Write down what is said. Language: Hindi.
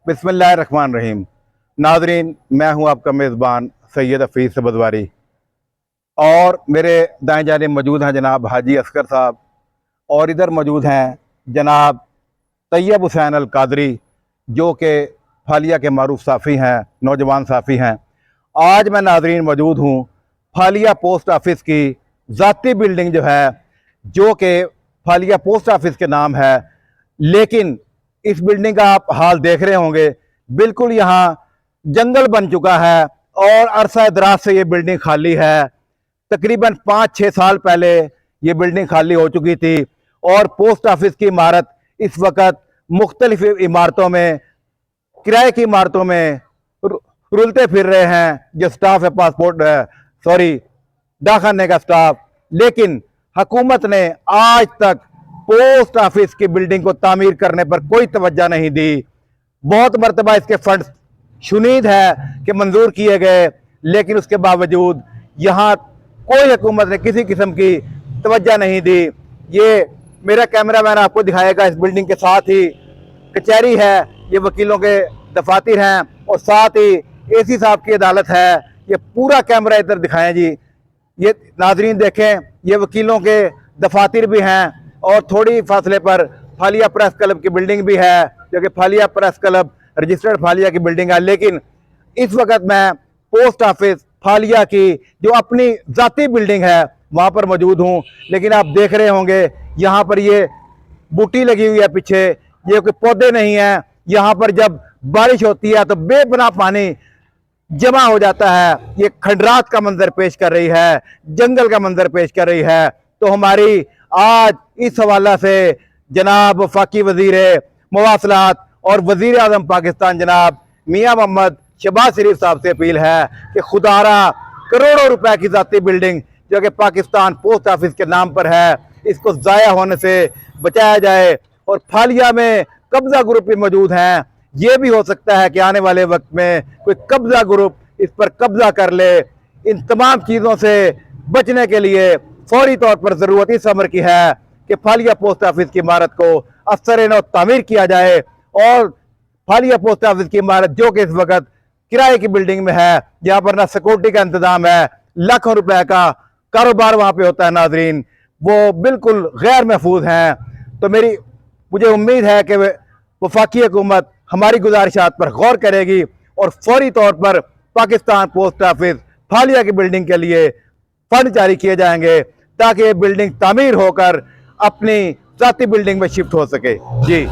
बिस्मिल्लाहिर्रहमानिर्रहीम। नाजरीन, मैं हूं आपका मेज़बान सैयद हफीज़ सबज़वारी और मेरे दाएं जाने मौजूद हैं जनाब हाजी असगर साहब और इधर मौजूद हैं जनाब तैयब हुसैन अल कादरी जो कि फालिया के मारूफ साफ़ी हैं, नौजवान साफ़ी हैं। आज मैं नाजरीन मौजूद हूँ फालिया पोस्ट ऑफिस की ज़ाती बिल्डिंग जो है, जो कि फालिया पोस्ट ऑफिस के नाम है, लेकिन इस बिल्डिंग का आप हाल देख रहे होंगे, बिल्कुल यहाँ जंगल बन चुका है और अरसा दराज से ये बिल्डिंग खाली है। तकरीबन 5-6 साल पहले ये बिल्डिंग खाली हो चुकी थी और पोस्ट ऑफिस की इमारत इस वक्त मुख्तलिफ इमारतों में, किराए की इमारतों में रुलते फिर रहे हैं जो स्टाफ है, पासपोर्ट सॉरी डाकखाने का स्टाफ। लेकिन हुकूमत ने आज तक पोस्ट ऑफिस की बिल्डिंग को तामीर करने पर कोई तवज्जो नहीं दी। बहुत मरतबा इसके फंड शुनीद है कि मंजूर किए गए, लेकिन उसके बावजूद यहाँ कोई हुकूमत ने किसी किस्म की तवज्जो नहीं दी। ये मेरा कैमरामैन आपको दिखाएगा, इस बिल्डिंग के साथ ही कचहरी है, ये वकीलों के दफातर हैं और साथ ही एसी साहब की अदालत है। ये पूरा कैमरा इधर दिखाएं जी। ये नाजरीन देखें, ये वकीलों के दफातर भी हैं और थोड़ी फासले पर फालिया प्रेस क्लब की बिल्डिंग भी है, जो कि फालिया प्रेस क्लब रजिस्टर्ड फालिया की बिल्डिंग है। लेकिन इस वक्त मैं पोस्ट ऑफिस फालिया की जो अपनी ज़ाती बिल्डिंग है वहाँ पर मौजूद हूँ। लेकिन आप देख रहे होंगे यहाँ पर ये बूटी लगी हुई है पीछे, ये कोई पौधे नहीं हैं। यहाँ पर जब बारिश होती है तो बेपनाह पानी जमा हो जाता है। ये खंडरात का मंजर पेश कर रही है, जंगल का मंजर पेश कर रही है। तो हमारी आज इस हवाला से जनाब वफाकी वजीर मवासलात और वजीर आज़म पाकिस्तान जनाब मियाँ मोहम्मद शहबाज शरीफ साहब से अपील है कि खुदारा करोड़ों रुपए की ज़ाती बिल्डिंग जो कि पाकिस्तान पोस्ट ऑफिस के नाम पर है, इसको ज़ाया होने से बचाया जाए। और फालिया में कब्जा ग्रुप भी मौजूद हैं, ये भी हो सकता है कि आने वाले वक्त में कोई कब्जा ग्रुप इस पर कब्जा कर ले। इन तमाम चीज़ों से बचने के लिए फौरी तौर पर ज़रूरत इस अमर की है कि फालिया पोस्ट ऑफिस की इमारत को असर नौ तामीर किया जाए और फालिया पोस्ट ऑफिस की इमारत जो कि इस वक्त किराए की बिल्डिंग में है, जहाँ पर ना सिक्योरिटी का इंतजाम है, लाखों रुपए का कारोबार वहाँ पे होता है, नाजरीन वो बिल्कुल गैर महफूज हैं। तो मुझे उम्मीद है कि वफाकी हुकूमत हमारी गुजारिशात पर गौर करेगी और फौरी तौर पर पाकिस्तान पोस्ट ऑफिस फालिया की बिल्डिंग के लिए फंड जारी किए जाएंगे ताकि ये बिल्डिंग तामीर होकर अपनी ज़ाती बिल्डिंग में शिफ्ट हो सके। जी।